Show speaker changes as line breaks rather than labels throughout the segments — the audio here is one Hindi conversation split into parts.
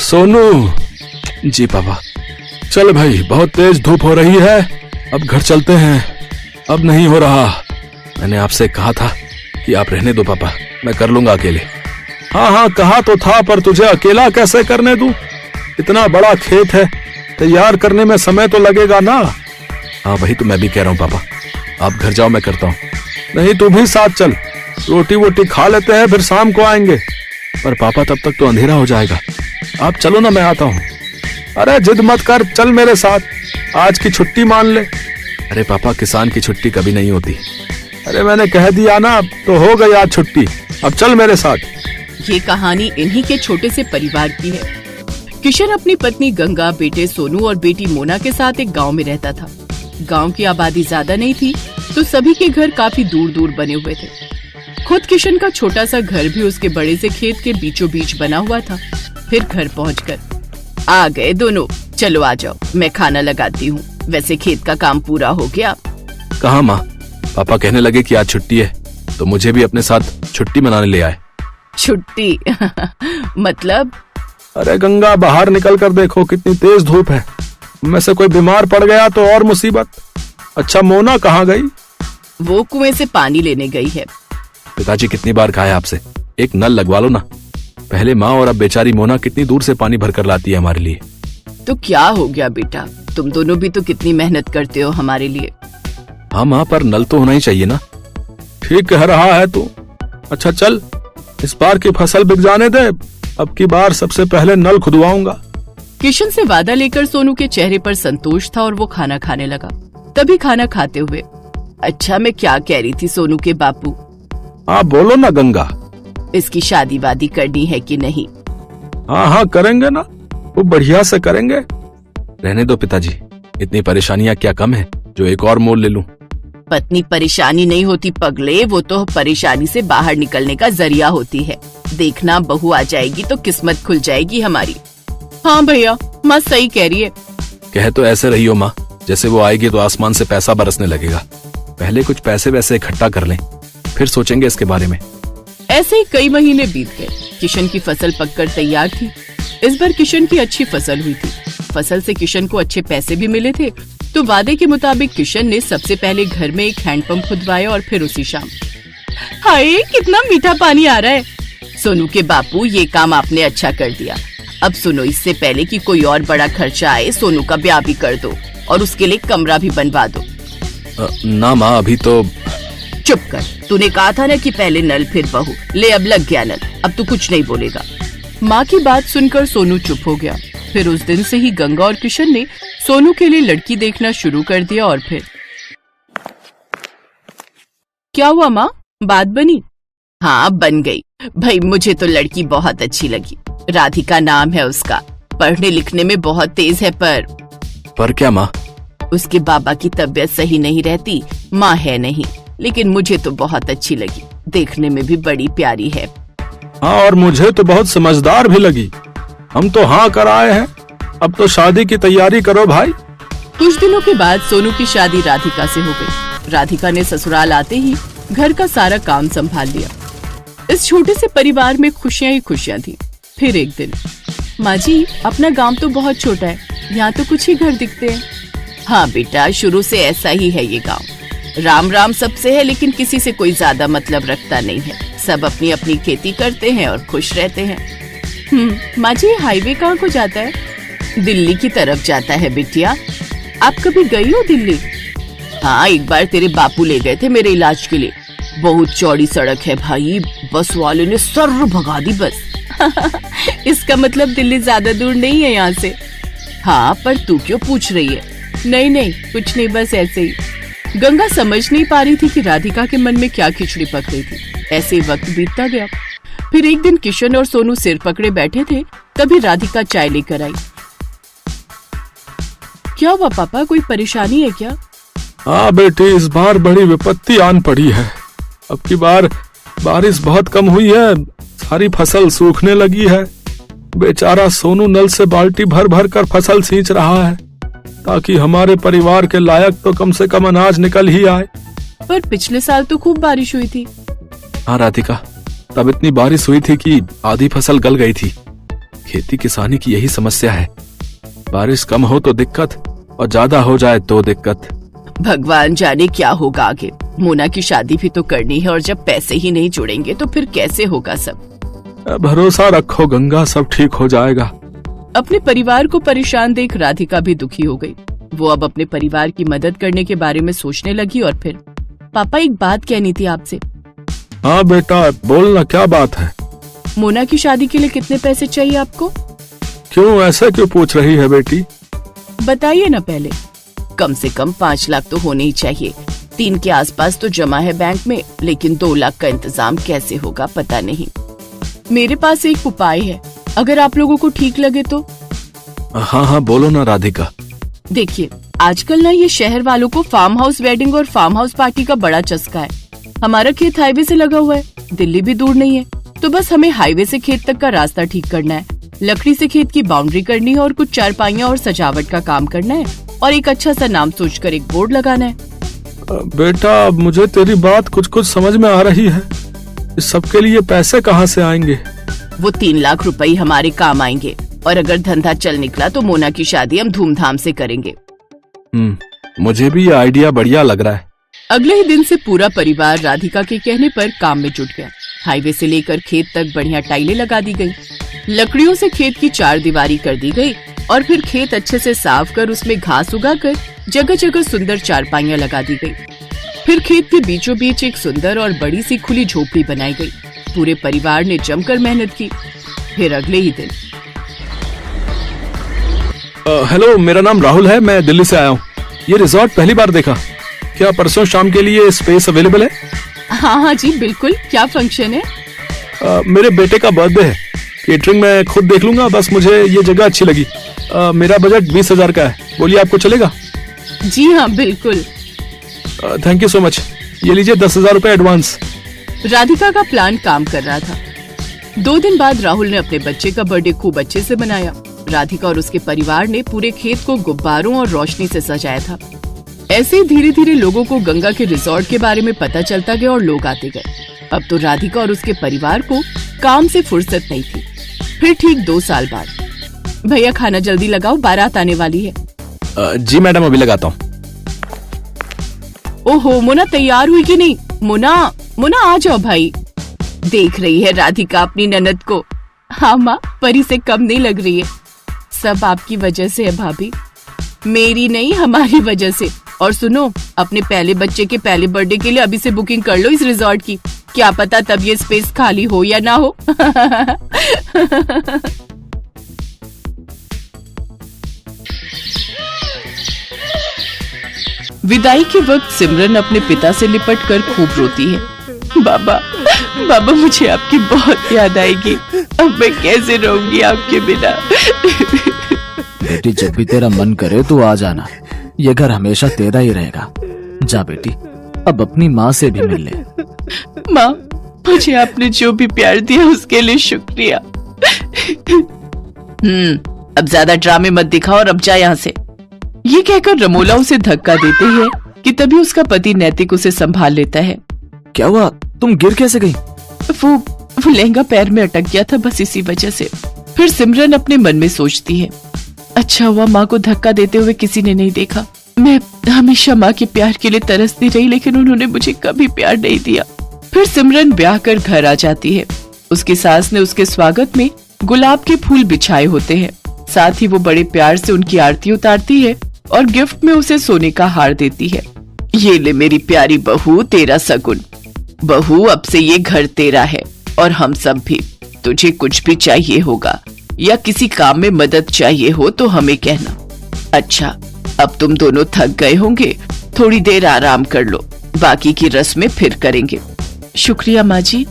सोनू। जी पापा। चल भाई, बहुत तेज धूप हो रही है, अब घर चलते हैं। अब नहीं हो रहा। मैंने आपसे कहा था कि आप रहने दो पापा, मैं कर लूंगा अकेले। हाँ कहा तो था, पर तुझे अकेला कैसे करने दूं? इतना बड़ा खेत है, तैयार करने में समय तो लगेगा ना। हाँ वही तो मैं भी कह रहा हूँ पापा, आप घर जाओ, मैं करता हूँ। नहीं तू भी साथ चल, रोटी वोटी खा लेते हैं, फिर शाम को आएंगे। पर पापा तब तक तो अंधेरा हो जाएगा। आप चलो ना, मैं आता हूँ। अरे जिद मत कर, चल मेरे साथ, आज की छुट्टी मान ले। अरे पापा, किसान की छुट्टी कभी नहीं होती। अरे मैंने कह दिया ना, तो हो गई आज छुट्टी, अब चल मेरे साथ।
ये कहानी इन्हीं के छोटे से परिवार की है। किशन अपनी पत्नी गंगा, बेटे सोनू और बेटी मोना के साथ एक गांव में रहता था। गांव की आबादी ज्यादा नहीं थी, तो सभी के घर काफी दूर दूर बने हुए थे। खुद किशन का छोटा सा घर भी उसके बड़े से खेत के बीचों बीच बना हुआ था। फिर घर पहुंचकर, आ गए दोनों, चलो आ जाओ, मैं खाना लगाती हूँ। वैसे खेत का काम पूरा हो गया?
कहाँ माँ, पापा कहने लगे कि आज छुट्टी है, तो मुझे भी अपने साथ छुट्टी मनाने ले आए।
छुट्टी? मतलब?
अरे गंगा, बाहर निकल कर देखो कितनी तेज धूप है, उनमें से कोई बीमार पड़ गया तो और मुसीबत। अच्छा मोना कहाँ गई?
वो कुएं से पानी लेने गई है।
पिताजी कितनी बार कहा है आपसे, एक नल लगवा लो ना। पहले माँ और अब बेचारी मोना कितनी दूर से पानी भर कर लाती है हमारे लिए।
तो क्या हो गया बेटा, तुम दोनों भी तो कितनी मेहनत करते हो हमारे लिए।
हाँ माँ, पर नल तो होना ही चाहिए ना। ठीक कह रहा है तू। अच्छा चल, इस बार की फसल बिक जाने दे, अब की बार सबसे पहले नल खुदवाऊंगा।
किशन से वादा लेकर सोनू के चेहरे पर संतोष था और वो खाना खाने लगा। तभी खाना खाते हुए, अच्छा मैं क्या कह रही थी सोनू के बापू?
हाँ बोलो ना गंगा।
इसकी शादी वादी करनी है कि नहीं?
हाँ करेंगे ना, वो बढ़िया से करेंगे। रहने दो पिताजी, इतनी परेशानियाँ क्या कम है जो एक और मोल ले लूं।
पत्नी परेशानी नहीं होती पगले, वो तो परेशानी से बाहर निकलने का जरिया होती है। देखना बहू आ जाएगी तो किस्मत खुल जाएगी हमारी। हाँ भैया, माँ सही कह रही है।
कह तो ऐसे रही हो माँ, जैसे वो आएगी तो आसमान से पैसा बरसने लगेगा। पहले कुछ पैसे वैसे इकट्ठा कर लें, फिर सोचेंगे इसके बारे में।
ऐसे ही कई महीने बीत गए। किशन की फसल पककर तैयार थी। इस बार किशन की अच्छी फसल हुई थी। फसल से किशन को अच्छे पैसे भी मिले थे, तो वादे के मुताबिक किशन ने सबसे पहले घर में एक हैंडपंप खुदवाया और फिर उसी शाम। हाय कितना मीठा पानी आ रहा है। सोनू के बापू, ये काम आपने अच्छा कर दिया। अब सुनो, इससे पहले कि कोई और बड़ा खर्चा आए, सोनू का ब्याह भी कर दो और उसके लिए कमरा भी बनवा दो।
ना माँ, अभी तो।
चुप कर, तूने कहा था ना कि पहले नल फिर बहू। ले अब लग गया नल, अब तू कुछ नहीं बोलेगा। माँ की बात सुनकर सोनू चुप हो गया। फिर उस दिन से ही गंगा और किशन ने सोनू के लिए लड़की देखना शुरू कर दिया। और फिर क्या हुआ माँ, बात बनी? हाँ बन गई भाई, मुझे तो लड़की बहुत अच्छी लगी। राधिका नाम है उसका, पढ़ने लिखने में बहुत तेज है। पर
क्या माँ?
उसके बाबा की तबीयत सही नहीं रहती, माँ है नहीं, लेकिन मुझे तो बहुत अच्छी लगी। देखने में भी बड़ी प्यारी है।
हाँ, और मुझे तो बहुत समझदार भी लगी। हम तो हाँ कर आए हैं, अब तो शादी की तैयारी करो भाई।
कुछ दिनों के बाद सोनू की शादी राधिका से हो गई। राधिका ने ससुराल आते ही घर का सारा काम संभाल लिया। इस छोटे से परिवार में खुशियां ही खुशियां थी। फिर एक दिन, माँ जी अपना गांव तो बहुत छोटा है, यहाँ तो कुछ ही घर दिखते हैं। हाँ बेटा, शुरू से ऐसा ही है ये गांव। राम राम सबसे है, लेकिन किसी से कोई ज्यादा मतलब रखता नहीं है। सब अपनी अपनी खेती करते हैं और खुश रहते हैं। माँ जी हाईवे कहाँ को जाता है? दिल्ली की तरफ जाता है बिटिया। आप कभी गई हो दिल्ली? हाँ, एक बार तेरे बापू ले गए थे मेरे इलाज के लिए। बहुत चौड़ी सड़क है भाई, बस वाले ने सर भगा दी बस। इसका मतलब दिल्ली ज्यादा दूर नहीं है यहाँ से। हाँ, पर तू क्यों पूछ रही है? नहीं कुछ नहीं, बस ऐसे ही। गंगा समझ नहीं पा रही थी कि राधिका के मन में क्या खिचड़ी पक रही थी। ऐसे ही वक्त बीतता गया। फिर एक दिन किशन और सोनू सिर पकड़े बैठे थे, तभी राधिका चाय लेकर आई। क्या हुआ पापा, कोई परेशानी है क्या?
हाँ बेटी, इस बार बड़ी विपत्ति आन पड़ी है। अब की बार बारिश बहुत कम हुई है, सारी फसल सूखने लगी है। बेचारा सोनू नल से बाल्टी भर भर कर फसल सींच रहा है, ताकि हमारे परिवार के लायक तो कम से कम अनाज निकल ही आए।
पर पिछले साल तो खूब बारिश हुई थी।
हाँ राधिका, तब इतनी बारिश हुई थी कि आधी फसल गल गई थी। खेती किसानी की यही समस्या है, बारिश कम हो तो दिक्कत और ज्यादा हो जाए तो दिक्कत।
भगवान जाने क्या होगा आगे। मोना की शादी भी तो करनी है और जब पैसे ही नहीं जुड़ेंगे तो फिर कैसे होगा सब।
भरोसा रखो गंगा, सब ठीक हो जाएगा।
अपने परिवार को परेशान देख राधिका भी दुखी हो गई। वो अब अपने परिवार की मदद करने के बारे में सोचने लगी और फिर, पापा एक बात कहनी थी आपसे।
हाँ बेटा बोलना, क्या बात है?
मोना की शादी के लिए कितने पैसे चाहिए आपको?
क्यों, ऐसा क्यों पूछ रही है बेटी?
बताइए ना पहले। कम से कम 5 लाख तो होने ही चाहिए। 3 के आसपास तो जमा है बैंक में, लेकिन 2 लाख का इंतजाम कैसे होगा पता नहीं। मेरे पास एक उपाय है, अगर आप लोगों को ठीक लगे तो।
हाँ हाँ बोलो ना राधिका।
देखिए, आजकल ना ये शहर वालों को फार्म हाउस वेडिंग और फार्म हाउस पार्टी का बड़ा चस्का है। हमारा खेत हाईवे से लगा हुआ है, दिल्ली भी दूर नहीं है, तो बस हमें हाईवे से खेत तक का रास्ता ठीक करना है, लकड़ी से खेत की बाउंड्री करनी है और कुछ चारपाइयाँ और सजावट का काम करना है और एक अच्छा सा नाम सोचकर एक बोर्ड लगाना है।
बेटा मुझे तेरी बात कुछ कुछ समझ में आ रही है, इस सब के लिए पैसे कहाँ से आएंगे?
वो 3 लाख रुपए हमारे काम आएंगे और अगर धंधा चल निकला तो मोना की शादी हम धूमधाम से करेंगे।
मुझे भी ये आइडिया बढ़िया लग रहा है।
अगले ही दिन से पूरा परिवार राधिका के कहने पर काम में जुट गया। हाईवे से लेकर खेत तक बढ़िया टाइलें लगा दी गई, लकड़ियों से खेत की 4 दीवारी कर दी गई और फिर खेत अच्छे से साफ कर उसमें घास उगाकर जगह जगह सुंदर चारपाइयाँ लगा दी गई। फिर खेत के बीचों बीच एक सुंदर और बड़ी सी खुली झोपड़ी बनाई गई। पूरे परिवार ने जमकर मेहनत की। फिर अगले ही दिन,
हेलो, मेरा नाम राहुल है, मैं दिल्ली से आया हूँ। ये रिजॉर्ट पहली बार देखा, क्या परसों शाम के लिए स्पेस अवेलेबल है?
हाँ हाँ जी बिल्कुल। क्या फंक्शन है?
मेरे बेटे का बर्थडे है, केटरिंग मैं खुद देख लूंगा, बस मुझे ये जगह अच्छी लगी। मेरा बजट 20,000 का है, बोलिए आपको चलेगा?
जी हाँ बिल्कुल।
थैंक यू सो मच, ये लीजिए 10,000 रुपए एडवांस।
राधिका का प्लान काम कर रहा था। 2 दिन बाद राहुल ने अपने बच्चे का बर्थडे खूब अच्छे से मनाया। राधिका और उसके परिवार ने पूरे खेत को गुब्बारों और रोशनी से सजाया था। ऐसे ही धीरे धीरे लोगों को गंगा के रिजॉर्ट के बारे में पता चलता गया और लोग आते गए। अब तो राधिका और उसके परिवार को काम से फुर्सत नहीं थी। फिर ठीक 2 साल बाद, भैया खाना जल्दी लगाओ, बारात आने वाली है।
जी मैडम, अभी लगाता हूँ।
ओहो, मोना तैयार हुई कि नहीं? मोना मोना आ जाओ भाई। देख रही है राधिका अपनी ननद को? हाँ माँ, परी से कम नहीं लग रही है। सब आपकी वजह से है भाभी, मेरी नहीं हमारी वजह से। और सुनो, अपने पहले बच्चे के पहले बर्थडे के लिए अभी से बुकिंग कर लो इस रिजॉर्ट की, क्या पता तब ये स्पेस खाली हो या ना हो। विदाई के वक्त सिमरन अपने पिता से लिपट कर खूब रोती है। बाबा बाबा, मुझे आपकी बहुत याद आएगी, अब मैं कैसे रहूंगी आपके बिना।
बेटी, जब भी तेरा मन करे तो आ जाना, ये घर हमेशा तेरा ही रहेगा। जा बेटी, अब अपनी माँ से भी मिल ले।
माँ, मुझे आपने जो भी प्यार दिया उसके लिए शुक्रिया। अब ज्यादा ड्रामे मत दिखाओ और अब जा यहाँ से। ये कहकर रमोला उसे धक्का देते हैं कि तभी उसका पति नैतिक उसे संभाल लेता है।
क्या हुआ, तुम गिर कैसे गई?
वो लहंगा पैर में अटक गया था, बस इसी वजह से। फिर सिमरन अपने मन में सोचती है, अच्छा हुआ माँ को धक्का देते हुए किसी ने नहीं देखा। मैं हमेशा माँ के प्यार के लिए तरसती रही, लेकिन उन्होंने मुझे कभी प्यार नहीं दिया। फिर सिमरन ब्याह कर घर आ जाती है। उसकी सास ने उसके स्वागत में गुलाब के फूल बिछाए होते हैं। साथ ही वो बड़े प्यार से उनकी आरती उतारती है और गिफ्ट में उसे सोने का हार देती है। ये ले मेरी प्यारी बहू, तेरा सगुन। बहू, अब से ये घर तेरा है और हम सब भी। तुझे कुछ भी चाहिए होगा या किसी काम में मदद चाहिए हो तो हमें कहना। अच्छा, अब तुम दोनों थक गए होंगे, थोड़ी देर आराम कर लो, बाकी की रस्में फिर करेंगे। शुक्रिया माँ जी।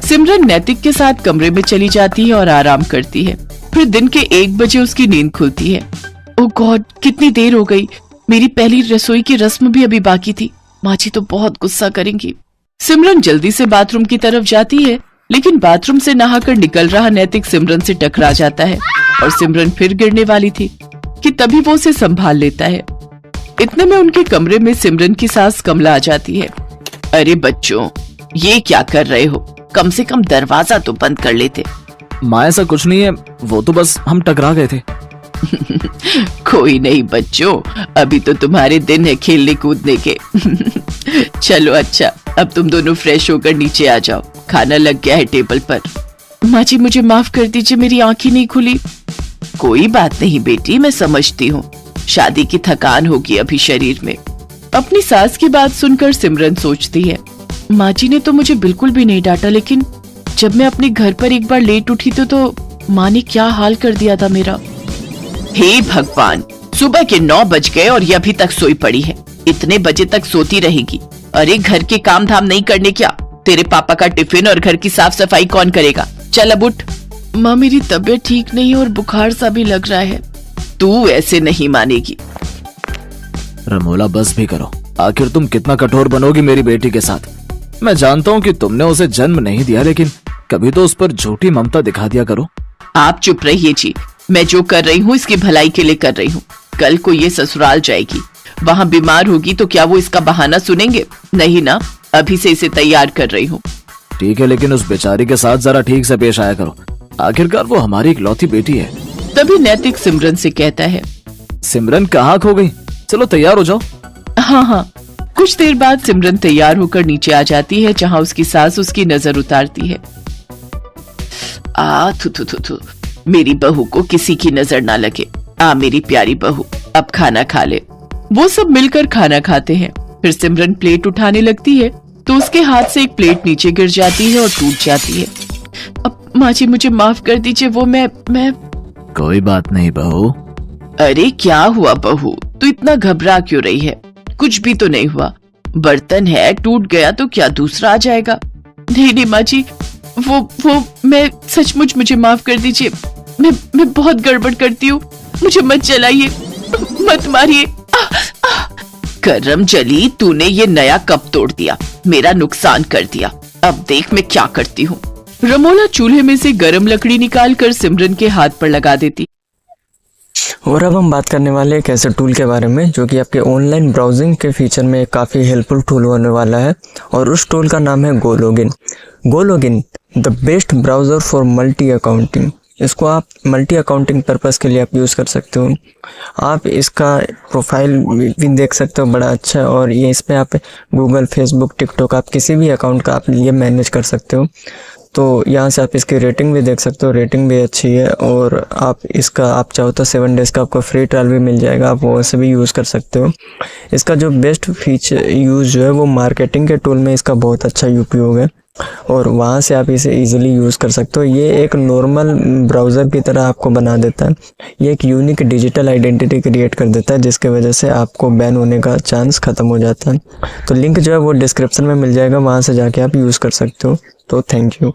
सिमरन नैतिक के साथ कमरे में चली जाती है और आराम करती है। फिर दिन के 1 बजे उसकी नींद खुलती है। ओह गॉड, कितनी देर हो गई, मेरी पहली रसोई की रस्म भी अभी बाकी थी। माँ जी तो बहुत गुस्सा करेंगी। सिमरन जल्दी से बाथरूम की तरफ जाती है, लेकिन बाथरूम से नहाकर निकल रहा नैतिक सिमरन से टकरा जाता है और सिमरन फिर गिरने वाली थी कि तभी वो उसे संभाल लेता है। इतने में उनके कमरे में सिमरन की सास कमला आ जाती है। अरे बच्चों, ये क्या कर रहे हो? कम से कम दरवाजा तो बंद कर लेते।
माँ ऐसा कुछ नहीं है, वो तो बस हम टकरा गए थे।
कोई नहीं बच्चों, अभी तो तुम्हारे दिन है खेलने कूदने के। चलो अच्छा, अब तुम दोनों फ्रेश होकर नीचे आ जाओ, खाना लग गया है टेबल पर। माँ जी मुझे माफ कर दीजिए, मेरी आंखें नहीं खुली। कोई बात नहीं बेटी, मैं समझती हूँ, शादी की थकान होगी अभी शरीर में। अपनी सास की बात सुनकर सिमरन सोचती है, माँ जी ने तो मुझे बिल्कुल भी नहीं डांटा, लेकिन जब मैं अपने घर पर एक बार लेट उठी तो माँ ने क्या हाल कर दिया था मेरा। हे भगवान, सुबह के 9 बज गए और ये अभी तक सोई पड़ी है। इतने बजे तक सोती रहेगी? अरे घर के काम धाम नहीं करने क्या? तेरे पापा का टिफिन और घर की साफ सफाई कौन करेगा? चल अब उठ। माँ मेरी तबीयत ठीक नहीं और बुखार सा भी लग रहा है। तू ऐसे नहीं मानेगी।
रमोला बस भी करो, आखिर तुम कितना कठोर बनोगी मेरी बेटी के साथ। मैं जानता हूँ कि तुमने उसे जन्म नहीं दिया, लेकिन कभी तो उस पर झूठी ममता दिखा दिया करो।
आप चुप रहिए जी, मैं जो कर रही हूँ इसकी भलाई के लिए कर रही हूँ। कल को ये ससुराल जाएगी, वहाँ बीमार होगी तो क्या वो इसका बहाना सुनेंगे? नहीं ना, अभी से इसे तैयार कर रही हूँ।
ठीक है, लेकिन उस बेचारी के साथ जरा ठीक से पेश आया करो, आखिरकार वो हमारी इकलौती बेटी है।
तभी नैतिक सिमरन से कहता है,
सिमरन कहाँ खो गई? चलो तैयार हो जाओ।
हाँ। कुछ देर बाद सिमरन तैयार होकर नीचे आ जाती है, जहाँ उसकी सास उसकी नजर उतारती है। थू, मेरी बहू को किसी की नजर ना लगे। मेरी प्यारी बहू, अब खाना खा ले। वो सब मिलकर खाना खाते हैं। फिर सिमरन प्लेट उठाने लगती है तो उसके हाथ से एक प्लेट नीचे गिर जाती है और टूट जाती है। अब माँ जी मुझे माफ कर दीजिए, वो मैं
कोई बात नहीं बहू।
अरे क्या हुआ बहू, तू इतना घबरा क्यों रही है? कुछ भी तो नहीं हुआ, बर्तन है, टूट गया तो क्या दूसरा आ जाएगा? नहीं माँ जी, वो मैं सचमुच, मुझे माफ कर दीजिए। मैं बहुत गड़बड़ करती हूँ, मुझे मत जलाइए, मत मारिए। करम जली, तूने ये नया कप तोड़ दिया, मेरा नुकसान कर दिया। अब देख मैं क्या करती हूँ। रमोला चूल्हे में से गरम लकड़ी निकाल कर सिमरन के हाथ पर लगा देती।
और अब हम बात करने वाले एक ऐसे टूल के बारे में जो कि आपके ऑनलाइन ब्राउजिंग के फीचर में काफ़ी हेल्पफुल टूल होने वाला है, और उस टूल का नाम है GoLogin. GoLogin the best browser for multi accounting. इसको आप मल्टी अकाउंटिंग पर्पस के लिए आप यूज़ कर सकते हो। आप इसका प्रोफाइल भी देख सकते हो, बड़ा अच्छा है, और ये इस पर आप गूगल, फेसबुक, टिकटॉक, आप किसी भी अकाउंट का आप ये मैनेज कर सकते हो। तो यहाँ से आप इसकी रेटिंग भी देख सकते हो, रेटिंग भी अच्छी है, और आप चाहो तो 7 डेज़ का आपको फ्री ट्रायल भी मिल जाएगा, आप वो से भी यूज़ कर सकते हो। इसका जो बेस्ट फीचर यूज़ जो है वो मार्केटिंग के टूल में इसका बहुत अच्छा उपयोग है, और वहाँ से आप इसे इजीली यूज़ कर सकते हो। ये एक नॉर्मल ब्राउज़र की तरह आपको बना देता है, ये एक यूनिक डिजिटल आइडेंटिटी क्रिएट कर देता है, जिसके वजह से आपको बैन होने का चांस ख़त्म हो जाता है। तो लिंक जो है वो डिस्क्रिप्शन में मिल जाएगा, वहाँ से जाके आप यूज़ कर सकते हो। तो थैंक यू।